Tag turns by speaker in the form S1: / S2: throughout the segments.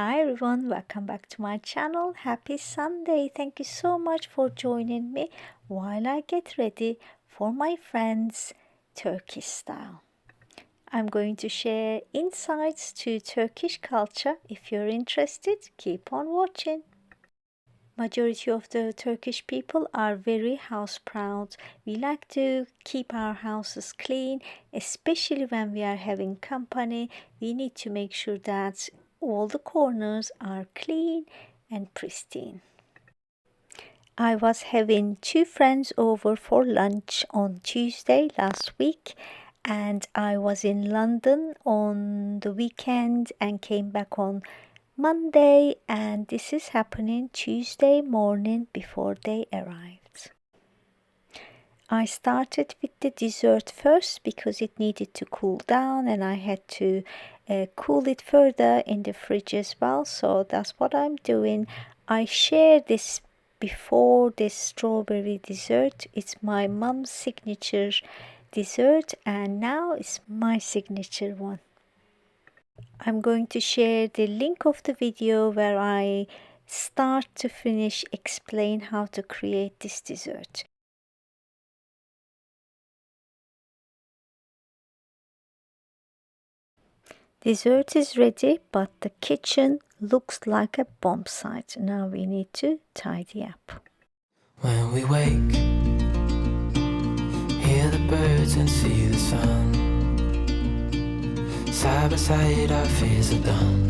S1: Hi everyone, welcome back to my channel. Happy Sunday. Thank you so much for joining me while I get ready for my friends' Turkish style. I'm going to share insights to Turkish culture. If you're interested, keep on watching. Majority of the Turkish people are very house proud. We like to keep our houses clean, especially when we are having company. We need to make sure that all the corners are clean and pristine. I was having two friends over for lunch on Tuesday last week, and I was in London on the weekend and came back on Monday, and this is happening Tuesday morning before they arrived. I started with the dessert first because it needed to cool down and I had to cool it further in the fridge as well. So that's what I'm doing. I shared this before, this strawberry dessert. It's my mom's signature dessert and now it's my signature one. I'm going to share the link of the video where I start to finish explain how to create this dessert. Dessert is ready, but the kitchen looks like a bomb site. Now we need to tidy up.
S2: When we wake, hear the birds and see the sun. Side by side our fears are done.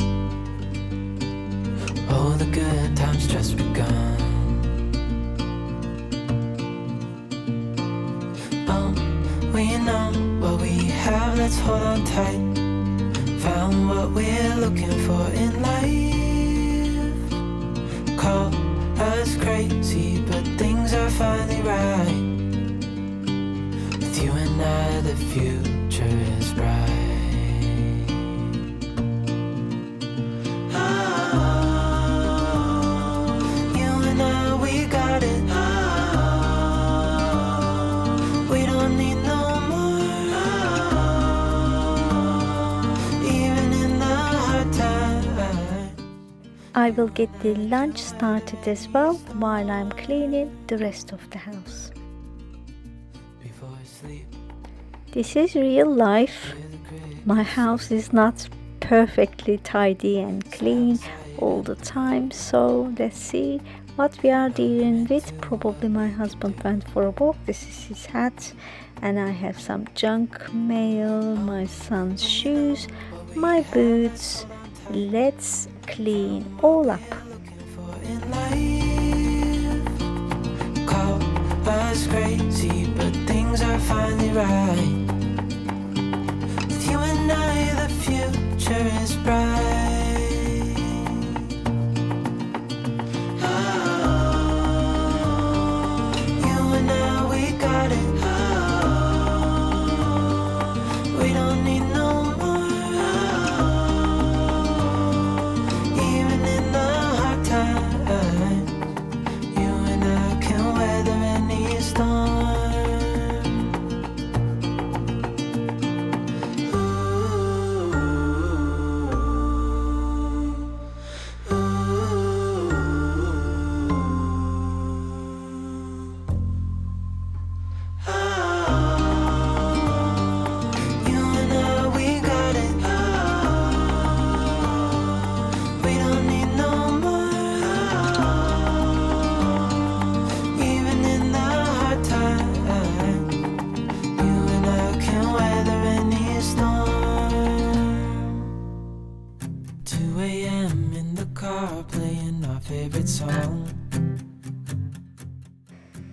S2: Oh, the good times just begun. Oh, we know what we have, let's hold on tight. Found what we're looking for in life. Call us crazy, but things are finally right. With you and I, the future is bright.
S1: I will get the lunch started as well while I'm cleaning the rest of the house. This is real life. My house is not perfectly tidy and clean all the time, so let's see what we are dealing with. Probably my husband went for a walk. This is his hat, and I have some junk mail, my son's shoes, my boots. Let's clean all up.
S2: Call us crazy, but things are finally right. With you and I, the future is bright. You and I, we got it. We don't need no more.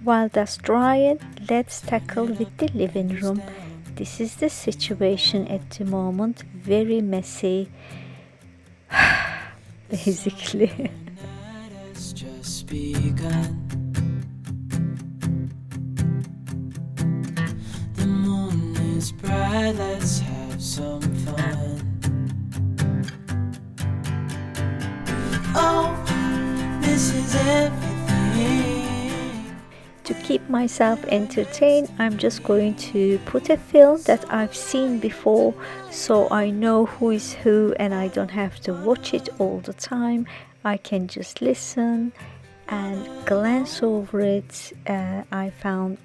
S1: While that's drying, let's tackle with the living room. This is the situation at the moment, very messy, basically.
S2: The moon is bright, let's have some fun. Oh, this is everything.
S1: To keep myself entertained, I'm just going to put a film that I've seen before so I know who is who and I don't have to watch it all the time. I can just listen and glance over it. I found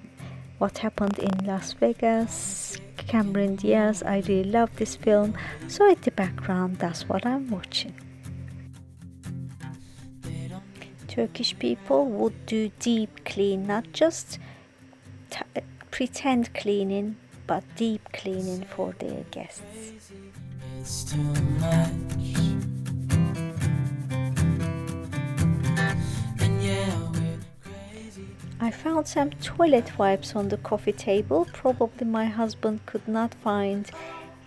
S1: What Happened in Las Vegas, Cameron Diaz. I really love this film, so at the background, that's what I'm watching. Turkish people would do deep clean, not just pretend cleaning, but deep cleaning for their guests.
S2: It's too much. And yeah, we're crazy.
S1: I found some toilet wipes on the coffee table. Probably my husband could not find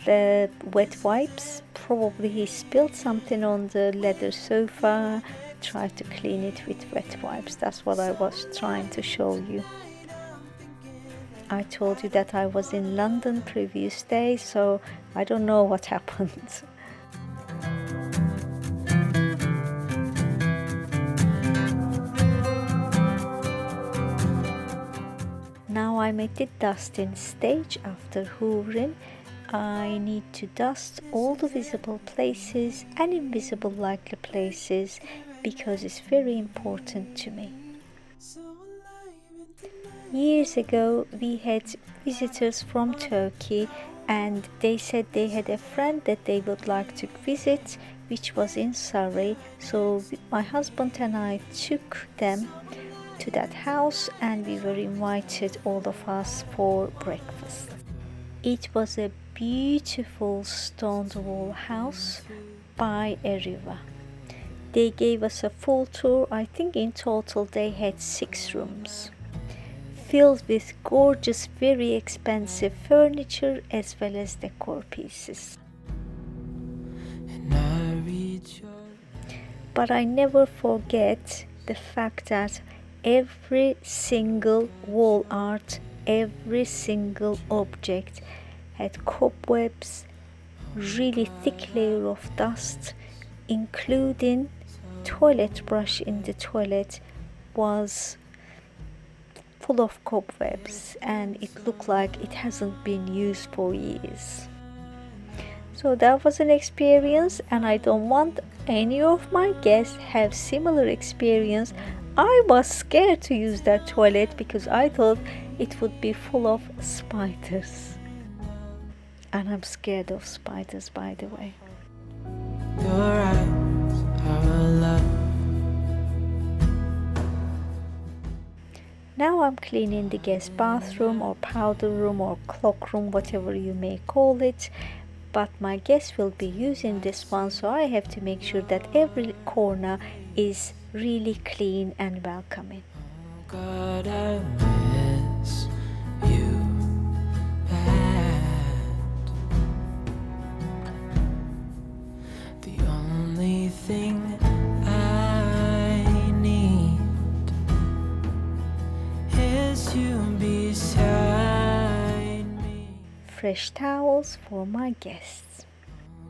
S1: the wet wipes. Probably he spilled something on the leather sofa. Try to clean it with wet wipes. That's what I was trying to show you. I told you that I was in London previous day, so I don't know what happened. Now I'm at the dusting stage. After hoovering, I need to dust all the visible places and invisible likely places because it's very important to me. Years ago, we had visitors from Turkey and they said they had a friend that they would like to visit, which was in Surrey. So my husband and I took them to that house and we were invited, all of us, for breakfast. It was a beautiful stone wall house by a river. They gave us a full tour. I think in total they had 6 rooms, filled with gorgeous, very expensive furniture as well as decor pieces. But I never forget the fact that every single wall art, every single object had cobwebs, really thick layer of dust, including toilet brush in the toilet was full of cobwebs and it looked like it hasn't been used for years. So that was an experience and I don't want any of my guests have similar experience. I was scared to use that toilet because I thought it would be full of spiders. And I'm scared of spiders, by the way.
S2: Your eyes are love.
S1: Now I'm cleaning the guest bathroom or powder room or cloak room, whatever you may call it. But my guests will be using this one, so I have to make sure that every corner is really clean and welcoming.
S2: God, I miss you bad. The only thing I need is you beside me.
S1: Fresh towels for my guests.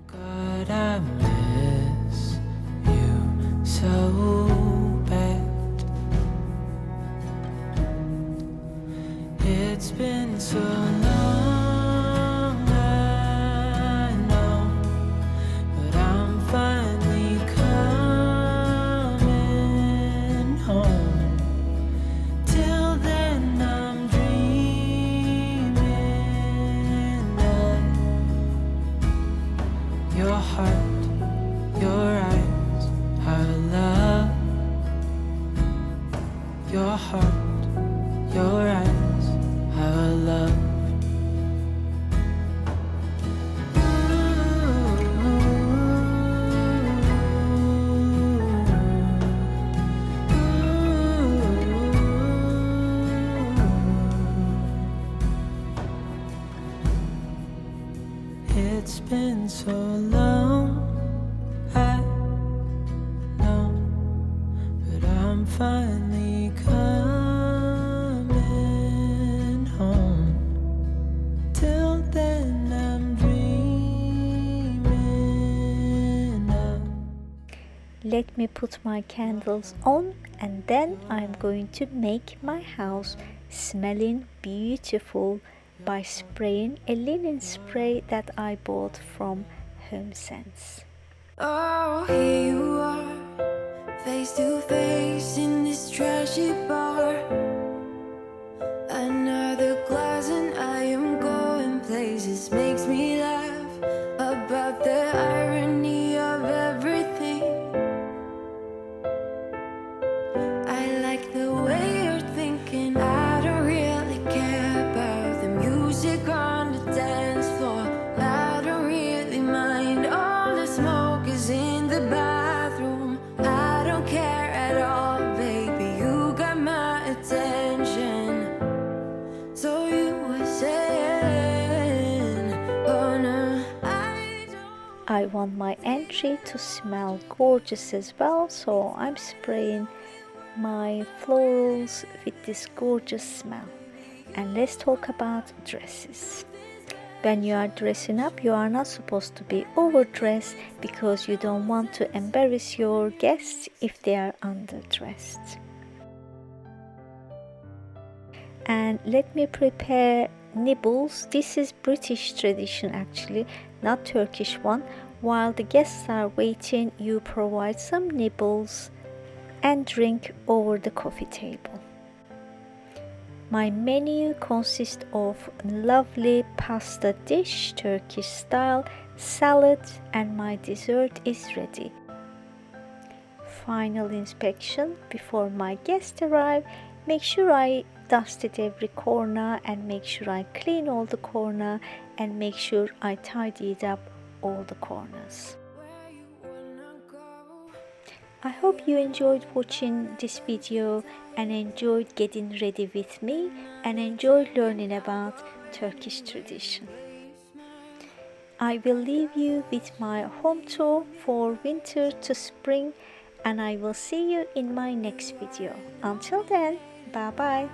S2: God, I miss you so bad. It's been so long, I know, but I'm finally coming home. Till then, I'm dreaming of your heart, your eyes, our love. Your heart, your eyes, our love. It's been so long, I know, but I'm finally coming home. Till then, I'm dreaming of.
S1: Let me put my candles on, and then I'm going to make my house smelling beautiful by spraying a linen spray that I bought from HomeSense.
S2: Oh, here you are, face to face in this trashy bar. Another glass and I am going places. Makes me laugh about the irony of everything. I like the way you're thinking. I don't really care about the music on the dance floor. I don't really mind all the smoke is in the bathroom. I don't care at all, baby. You got my attention. So you were saying, oh no, I don't.
S1: I want my entry to smell gorgeous as well, so I'm spraying my florals with this gorgeous smell. And let's talk about dresses. When you are dressing up, you are not supposed to be overdressed because you don't want to embarrass your guests if they are underdressed. And let me prepare nibbles. This is British tradition actually, not Turkish one. While the guests are waiting, you provide some nibbles and drink over the coffee table. My menu consists of lovely pasta dish, Turkish style, salad, and my dessert is ready. Final inspection before my guests arrive. Make sure I dusted every corner and make sure I clean all the corner and make sure I tidied up all the corners. I hope you enjoyed watching this video and enjoyed getting ready with me and enjoyed learning about Turkish tradition. I will leave you with my home tour for winter to spring, and I will see you in my next video. Until then, bye bye.